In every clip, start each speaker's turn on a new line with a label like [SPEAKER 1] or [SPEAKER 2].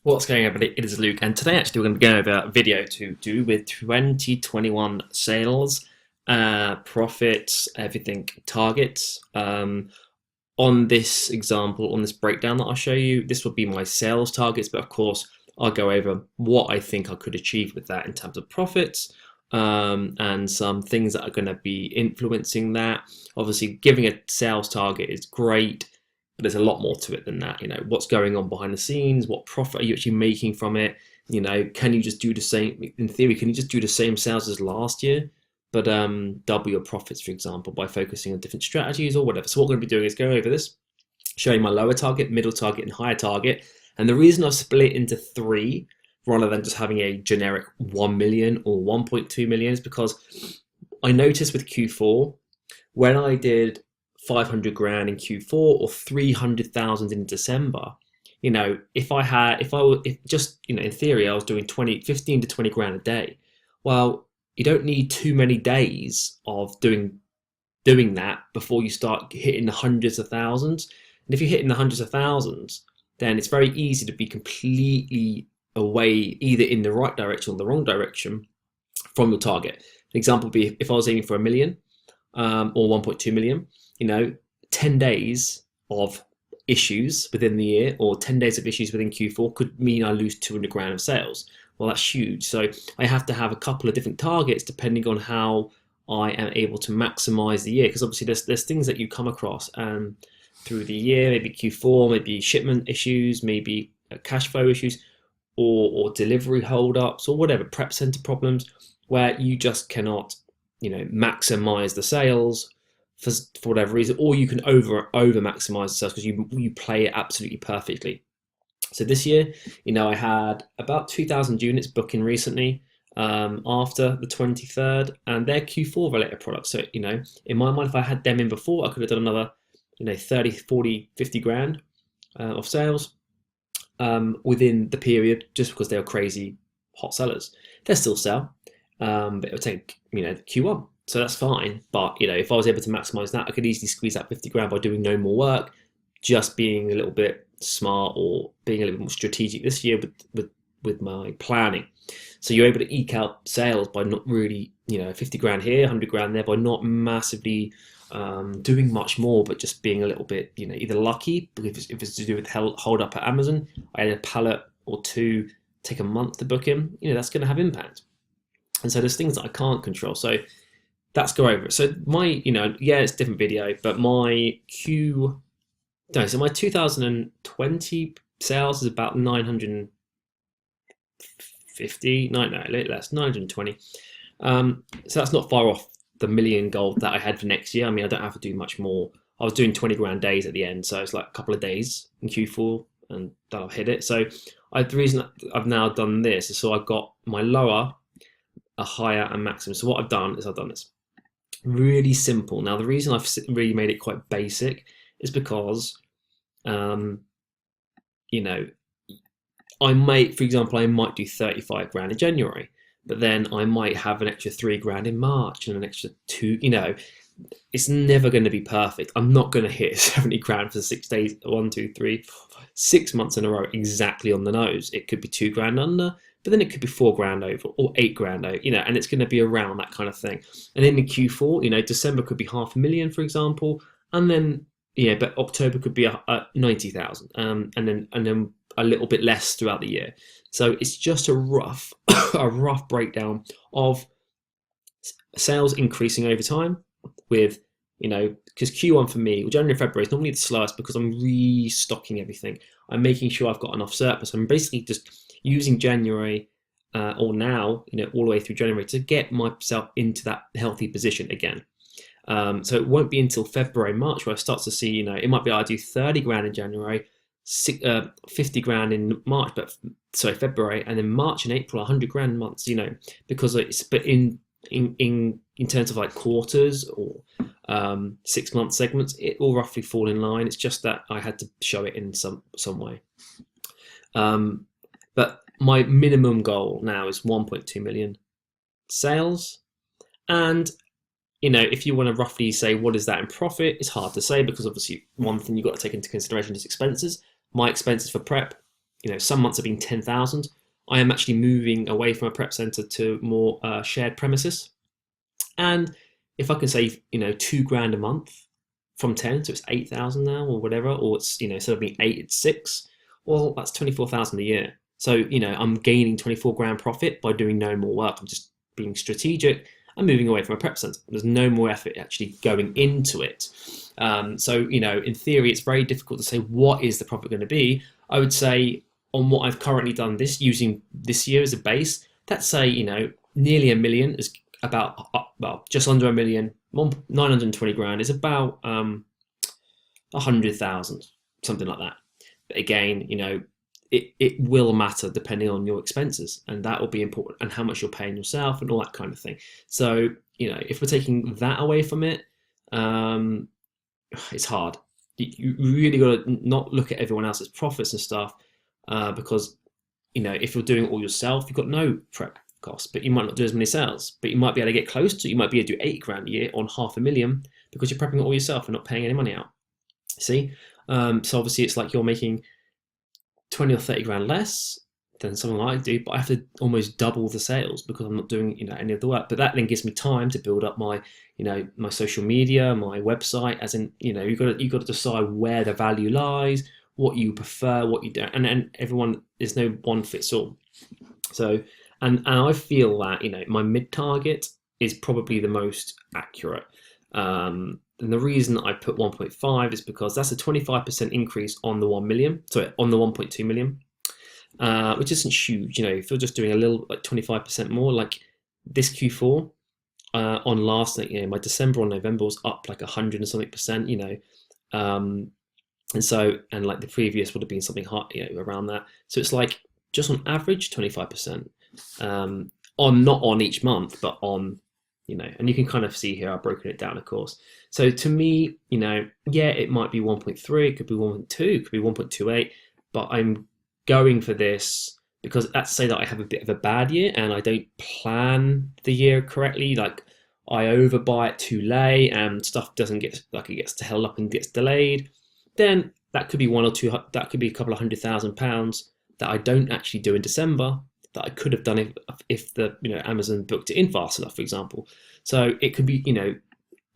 [SPEAKER 1] What's going on, everybody? It is Luke, and today actually we're going to be going over a video to do with 2021 sales, profits, everything, targets. On this example, on this breakdown that I'll show you, this will be my sales targets, but of course I'll go over what I think I could achieve with that in terms of profits, and some things that are going to be influencing that. Obviously, giving a sales target is great. But there's a lot more to it than that. What's going on behind the scenes? What profit are you actually making from it? Can you just do the same? In theory, can you just do the same sales as last year, but double your profits, for example, by focusing on different strategies or whatever? So what we're going to be doing is going over this, showing my lower target, middle target, and higher target. And the reason I've split it into three rather than just having a generic 1 million or 1.2 million is because I noticed with Q4 when I did 500 grand in Q4 or 300,000 in December, if just, in theory, I was doing 15 to 20 grand a day. Well, you don't need too many days of doing that before you start hitting the hundreds of thousands. And if you're hitting the hundreds of thousands, then it's very easy to be completely away, either in the right direction or the wrong direction from your target. An example would be if I was aiming for a million or 1.2 million, 10 days of issues within the year or 10 days of issues within Q4 could mean I lose 200 grand of sales. Well, that's huge. So I have to have a couple of different targets depending on how I am able to maximize the year, because obviously there's things that you come across through the year, maybe Q4, maybe shipment issues, maybe cash flow issues, or delivery holdups or whatever, prep center problems, where you just cannot maximize the sales for whatever reason, or you can over maximize the sales because you play it absolutely perfectly. So this year, I had about 2,000 units booking recently after the 23rd, and they're Q4 related products. So in my mind, if I had them in before, I could have done another 30, 40, 50 grand of sales within the period, just because they were crazy hot sellers. They'll still sell, but it'll take Q1. So that's fine, but if I was able to maximize that, I could easily squeeze out 50 grand by doing no more work, just being a little bit smart or being a little bit more strategic this year with my planning. So you're able to eke out sales by not really 50 grand here, 100 grand there, by not massively doing much more, but just being a little bit either lucky, because if it's to do with hold up at Amazon, I had a pallet or two take a month to book in, that's going to have impact. And so there's things that I can't control. So let's go over it. So my, it's a different video, but my my 2020 sales is about 950, less, 920. So that's not far off the million goal that I had for next year. I mean, I don't have to do much more. I was doing 20 grand days at the end, so it's like a couple of days in Q4 and that'll hit it. So the reason I've now done this is so I've got my lower, a higher, and maximum. So what I've done is I've done this. Really simple. Now, the reason I've really made it quite basic is because, I might, for example, I might do 35 grand in January, but then I might have an extra 3 grand in March and an extra 2, it's never going to be perfect. I'm not going to hit 70 grand for 6 days, 1, 2, 3, 4, 5, 6 months in a row exactly on the nose. It could be 2 grand under, but then it could be 4 grand over or 8 grand over, and it's going to be around that kind of thing. And then in Q4, December could be 500,000, for example, and then but October could be 90,000, and then a little bit less throughout the year. So it's just a rough breakdown of sales increasing over time with because Q1 for me, January and February is normally the slowest because I'm restocking everything. I'm making sure I've got enough surplus. I'm basically just using January or now, all the way through January to get myself into that healthy position again. So it won't be until February, March where I start to see, it might be I do 30 grand in January, 50 grand in March, February, and then March and April, 100 grand months, because it's, but in terms of like quarters or 6 month segments, it will roughly fall in line. It's just that I had to show it in some way. But my minimum goal now is 1.2 million sales. And if you want to roughly say what is that in profit, it's hard to say because obviously one thing you've got to take into consideration is expenses. My expenses for prep some months have been 10,000. I am actually moving away from a prep center to more shared premises. And if I can save, £2,000 a month from 10, so it's 8,000 now or whatever, or it's, instead of being 8, it's 6, well, that's 24,000 a year. So, I'm gaining 24 grand profit by doing no more work. I'm just being strategic. I'm moving away from a prep center. There's no more effort actually going into it. So, in theory, it's very difficult to say what is the profit going to be. I would say on what I've currently done using this year as a base, let's say, nearly $1 million is about, well, just under $1 million, 920 grand is about 100,000, something like that. But again, it will matter depending on your expenses, and that will be important, and how much you're paying yourself and all that kind of thing. So, if we're taking that away from it, it's hard. You really got to not look at everyone else's profits and stuff, because, if you're doing it all yourself, you've got no prep costs, but you might not do as many sales, but you might be able to get close to, you might be able to do 8 grand a year on $500,000 because you're prepping it all yourself and not paying any money out. See? So obviously it's like you're making 20 or 30 grand less than something I do, but I have to almost double the sales because I'm not doing, any of the work. But that then gives me time to build up my, my social media, my website, as in, you've got to decide where the value lies, what you prefer, what you don't, and everyone, there's no one fits all. So, and I feel that, my mid target is probably the most accurate. And the reason I put 1.5 is because that's a 25% increase on the 1 million, sorry, on the 1.2 million, which isn't huge. If you're just doing a little, like 25% more, like this Q4, on last, my December or November was up like 100 and something percent, and so, and like the previous would have been something hot, around that. So it's like just on average 25%, on not on each month, but on, and you can kind of see here I've broken it down, of course. So to me, yeah, it might be 1.3, it could be 1.2, it could be 1.28, but I'm going for this because let's say that I have a bit of a bad year and I don't plan the year correctly, like I overbuy it too late and stuff doesn't get, like it gets held up and gets delayed, then that could be one or two, that could be a couple of £100,000 that I don't actually do in December that I could have done if the Amazon booked it in fast enough, for example. So it could be,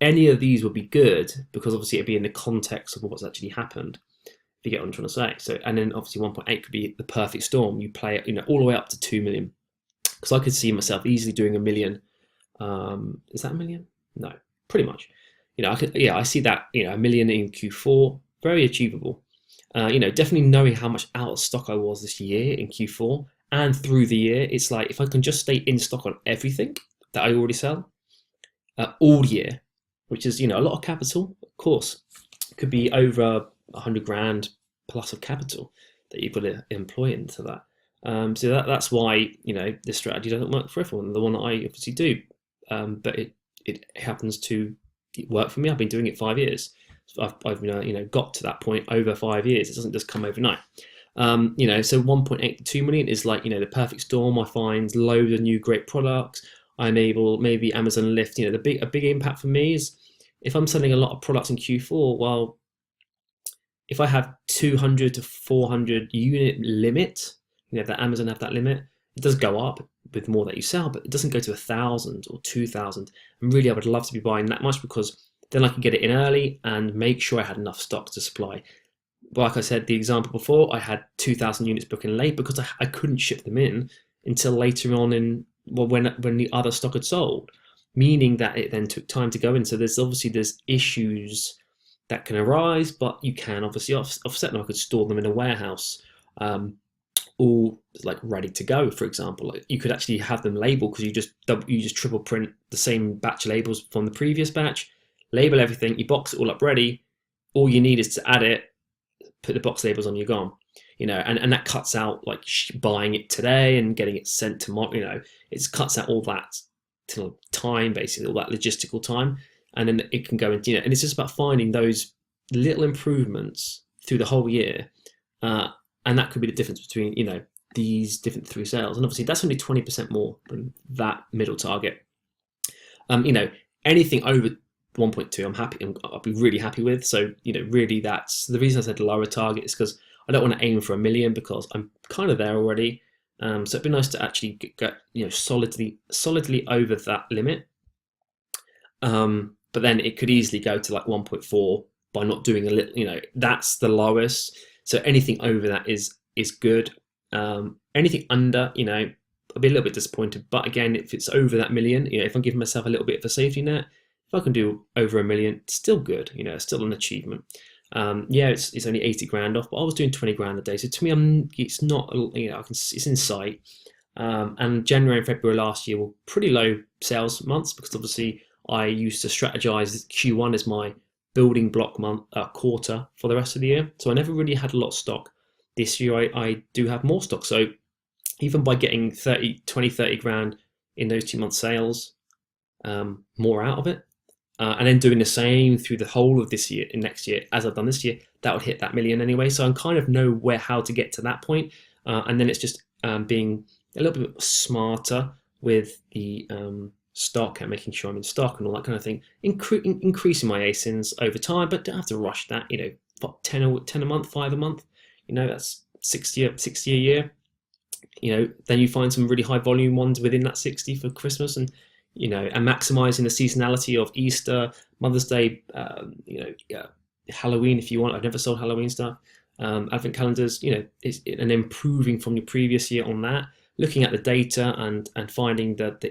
[SPEAKER 1] any of these would be good because obviously it'd be in the context of what's actually happened, if you get what I'm trying to say. So, and then obviously 1.8 could be the perfect storm. You play it, all the way up to 2 million. Because I could see myself easily doing 1 million. Is that 1 million? No, pretty much. I see that, 1 million in Q4, very achievable. Definitely knowing how much out of stock I was this year in Q4 and through the year, it's like if I can just stay in stock on everything that I already sell all year, which is, a lot of capital, of course, it could be over 100 grand plus of capital that you've got to employ into that. So that's why, this strategy doesn't work for everyone, the one that I obviously do. But it happens to work for me. I've been doing it 5 years. So I've got to that point over 5 years. It doesn't just come overnight. So 1.8 to 2 million is like, the perfect storm. I find loads of new great products. I'm able, maybe Amazon lift, a big impact for me is if I'm selling a lot of products in Q4, well, if I have 200 to 400 unit limit, that Amazon have that limit, it does go up with more that you sell, but it doesn't go to 1,000 or 2,000. And really, I would love to be buying that much because then I can get it in early and make sure I had enough stock to supply. Like I said, the example before, I had 2,000 units booking late because I couldn't ship them in until later on when the other stock had sold, meaning that it then took time to go in. So there's issues that can arise, but you can obviously offset them. I could store them in a warehouse, all like ready to go. For example, like you could actually have them labeled because you just triple print the same batch labels from the previous batch, label everything, you box it all up ready. All you need is to add it, put the box labels on, you're gone. And that cuts out like buying it today and getting it sent tomorrow. It cuts out all that time, basically, all that logistical time, and then it can go into, and it's just about finding those little improvements through the whole year, and that could be the difference between these different 3 sales. And obviously that's only 20% more than that middle target. Anything over 1.2, I'm happy. I'll be really happy with. So really, that's the reason I said lower target is because I don't want to aim for 1 million because I'm kind of there already. So it'd be nice to actually get solidly over that limit. But then it could easily go to like 1.4 by not doing a little. That's the lowest. So anything over that is good. Anything under, I'll be a little bit disappointed. But again, if it's over that million, if I'm giving myself a little bit of a safety net, if I can do over 1 million, it's still good. It's still an achievement. It's only 80 grand off, but I was doing 20 grand a day. So to me, it's not, it's in sight. And January and February last year were pretty low sales months because obviously I used to strategize Q1 as my building block quarter for the rest of the year. So I never really had a lot of stock. This year I do have more stock. So even by getting 30 grand in those 2 months sales, more out of it, and then doing the same through the whole of this year and next year as I've done this year, that would hit that million anyway. So I kind of know how to get to that point. And then it's just being a little bit smarter with the stock and making sure I'm in stock and all that kind of thing, increasing my ASINs over time, but don't have to rush that. 10 a month, 5 a month, that's 60 a year. Then you find some really high volume ones within that 60 for Christmas, and maximizing the seasonality of Easter, Mother's Day, Halloween if you want. I've never sold Halloween stuff. Advent calendars, and improving from your previous year on that. Looking at the data and finding that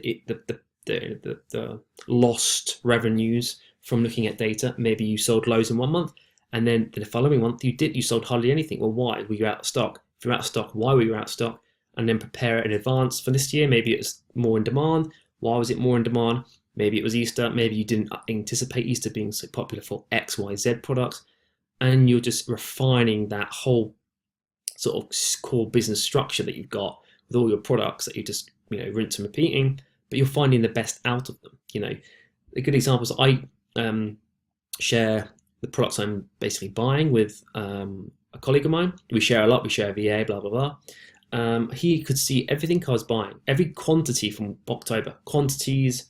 [SPEAKER 1] the lost revenues from looking at data. Maybe you sold loads in 1 month, and then the following month you sold hardly anything. Well, why? Were you out of stock? If you're out of stock, why were you out of stock? And then prepare it in advance for this year. Maybe it's more in demand. Why was it more in demand? Maybe it was Easter. Maybe you didn't anticipate Easter being so popular for X, Y, Z products. And you're just refining that whole sort of core business structure that you've got with all your products that you just rinse and repeating, but you're finding the best out of them. A good example is I share the products I'm basically buying with a colleague of mine. We share a lot. We share VA, blah blah blah. He could see everything I was buying, every quantity from October, quantities,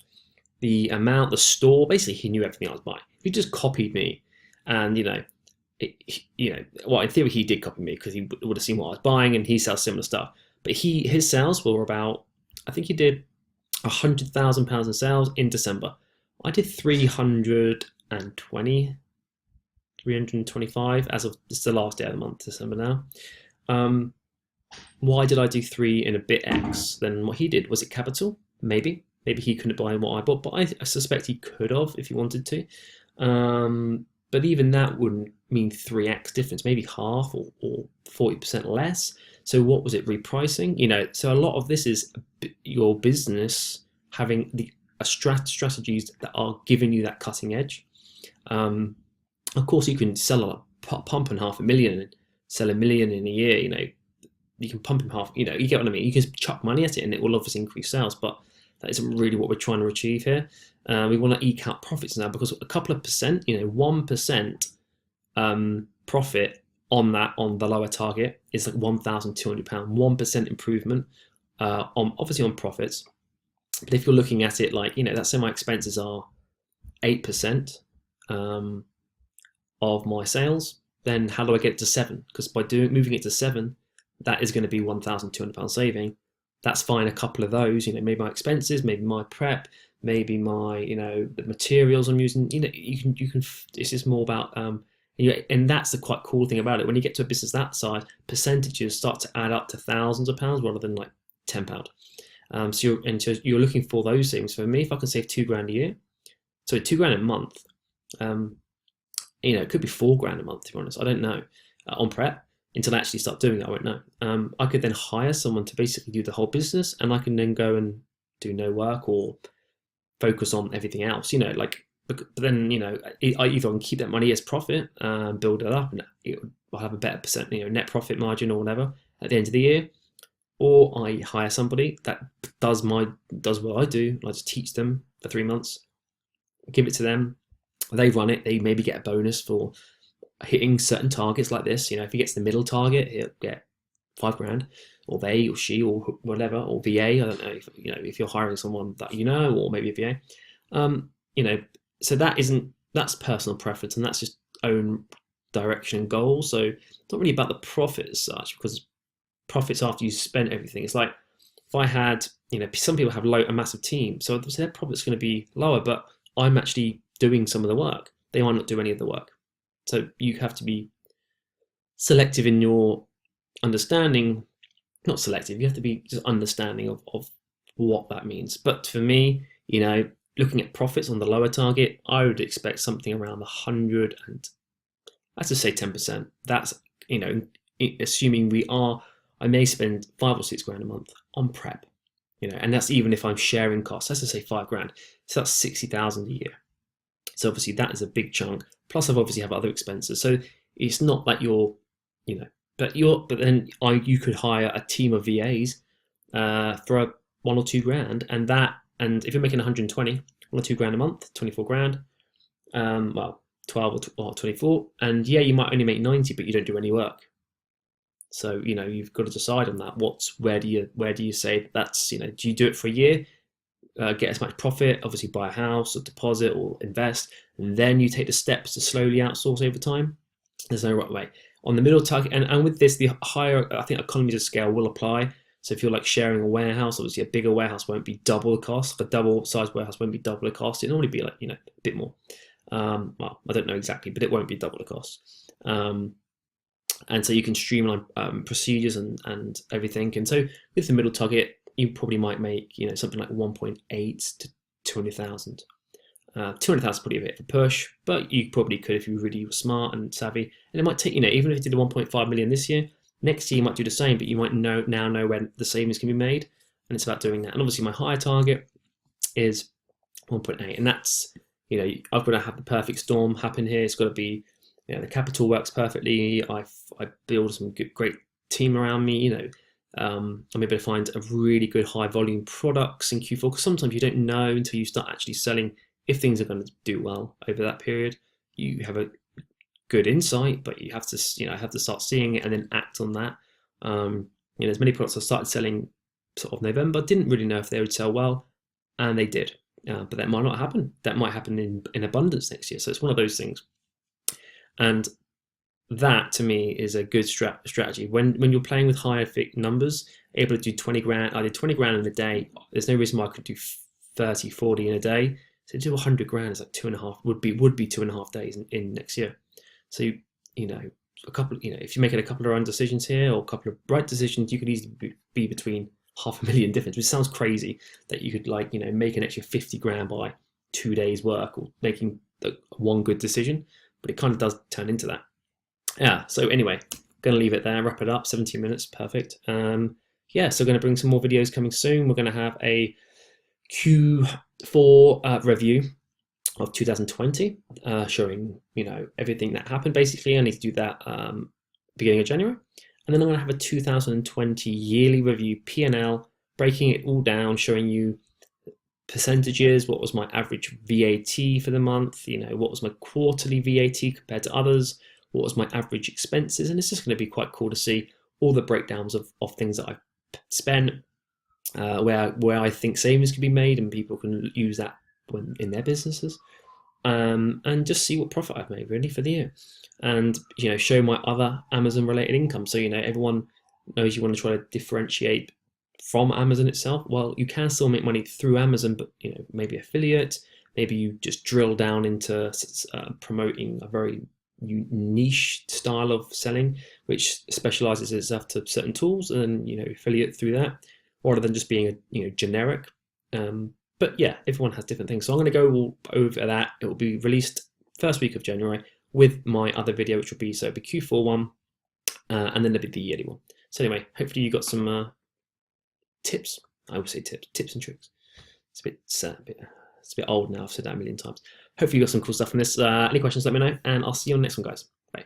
[SPEAKER 1] the amount, the store. Basically, he knew everything I was buying. He just copied me, and well, in theory, he did copy me because he would have seen what I was buying, and he sells similar stuff. But his sales were about, I think he did £100,000 in sales in December. I did 325 as of, it's the last day of the month, December now. Why did I do 3 and a bit X than what he did? Was it capital? Maybe he couldn't buy what I bought, but I suspect he could have if he wanted to. But even that wouldn't mean 3x difference, maybe half or 40% less. So what was it, repricing? So a lot of this is your business having strategies that are giving you that cutting edge. Of course, you can sell pump in 500,000 and sell 1 million in a year. You can pump in half. You get what I mean. You can chuck money at it, and it will obviously increase sales. But that isn't really what we're trying to achieve here. We want to eke out profits now, because a couple of percent, 1% profit on the lower target is like £1,200. 1% improvement obviously on profits. But if you're looking at it like, let's say my expenses are 8% of my sales, then how do I get it to 7? Because by moving it to 7, that is going to be £1,200 saving. That's fine. A couple of those, maybe my expenses, maybe my prep, maybe my, the materials I'm using. You can. This is more about and that's the quite cool thing about it. When you get to a business that size, percentages start to add up to thousands of pounds rather than like £10. So you're looking for those things. For me, if I can save £2,000 a year, so £2,000 a month, it could be £4,000 a month. To be honest, I don't know on prep. Until I actually start doing it, I won't know. I could then hire someone to basically do the whole business, and I can then go and do no work or focus on everything else. But then I either can keep that money as profit, build it up, and I'll have a better percent, net profit margin or whatever at the end of the year, or I hire somebody that does what I do. I just teach them for 3 months, give it to them, they run it. They maybe get a bonus for hitting certain targets like this. If he gets the middle target, he'll get £5,000, or they or she or whatever, or VA. I don't know if you're hiring someone that or maybe a VA. So that's personal preference, and that's just own direction and goals. So it's not really about the profit as such, because profits after you spent everything. It's like if I had, some people have a massive team, so their profit's going to be lower, but I'm actually doing some of the work. They might not do any of the work. So you have to be selective in your understanding. Not selective, you have to be just understanding of what that means. But for me, looking at profits on the lower target, I would expect something around 100 and let's just say 10%. That's, assuming I may spend 5 or 6 grand a month on prep, and that's even if I'm sharing costs. Let's just say 5 grand. So that's 60,000 a year. So obviously that is a big chunk. Plus I've obviously have other expenses. So it's not that but then you could hire a team of VAs for 1 or 2 grand, and if you're making 120, 1 or 2 grand a month, 24 grand, 12 or 24, and yeah, you might only make 90, but you don't do any work. So you've got to decide on that. Where do you say that's, do you do it for a year, get as much profit, obviously buy a house or deposit or invest, and then you take the steps to slowly outsource over time? There's no right way. On the middle target, and with this, the higher, I think, economies of scale will apply. So if you're like sharing a warehouse, obviously a bigger warehouse won't be double the cost. A double-sized warehouse won't be double the cost. It'll normally be like, a bit more. Well, I don't know exactly, but it won't be double the cost. And so you can streamline procedures and everything. And so with the middle target, you probably might make something like 1.8 to 200,000. 200,000 is probably a bit of a push, but you probably could if you really were smart and savvy. And it might take, even if you did the 1.5 million this year, next year you might do the same, but you might now know when the savings can be made, and it's about doing that. And obviously my higher target is 1.8, and that's, I've got to have the perfect storm happen here. It's got to be, the capital works perfectly. I build some great team around me. I'm able to find a really good high volume products in Q4, because sometimes you don't know until you start actually selling if things are going to do well over that period. You have a good insight, but you have to start seeing it and then act on that. There's many products I started selling sort of November, didn't really know if they would sell well, and they did. But that might not happen. That might happen in abundance next year. So it's one of those things. And that to me is a good strategy. When you're playing with higher numbers, able to do 20 grand, I did 20 grand in a day. There's no reason why I could do 30, 40 in a day. So to do 100 grand is like 2.5, would be 2.5 days in next year. So a couple, if you make it a couple of wrong decisions here or a couple of right decisions, you could easily be between 500,000 difference, which sounds crazy that you could make an extra 50 grand by 2 days work or making one good decision, but it kind of does turn into that. Yeah. So anyway, gonna leave it there, wrap it up. 17 minutes, perfect. Yeah. So gonna bring some more videos coming soon. We're gonna have a Q4 review of 2020, showing everything that happened. Basically, I need to do that beginning of January, and then I'm going to have a 2020 yearly review P&L, breaking it all down, showing you percentages, what was my average VAT for the month, what was my quarterly VAT compared to others, what was my average expenses, and it's just going to be quite cool to see all the breakdowns of things that I've spent, where I think savings can be made and people can use that in their businesses, and just see what profit I've made really for the year, and show my other Amazon related income. So everyone knows you want to try to differentiate from Amazon itself. Well, you can still make money through Amazon, but maybe affiliate, maybe you just drill down into promoting a very niche style of selling which specializes itself to certain tools, and then affiliate through that, rather than just being a generic. But yeah, everyone has different things. So I'm going to go all over that. It will be released first week of January with my other video, which will be the Q4 one, and then there'll be the yearly one. So anyway, hopefully you got some tips. I would say tips and tricks. It's a bit old now. I've said that a million times. Hopefully you got some cool stuff from this. Any questions, let me know, and I'll see you on the next one, guys. Bye.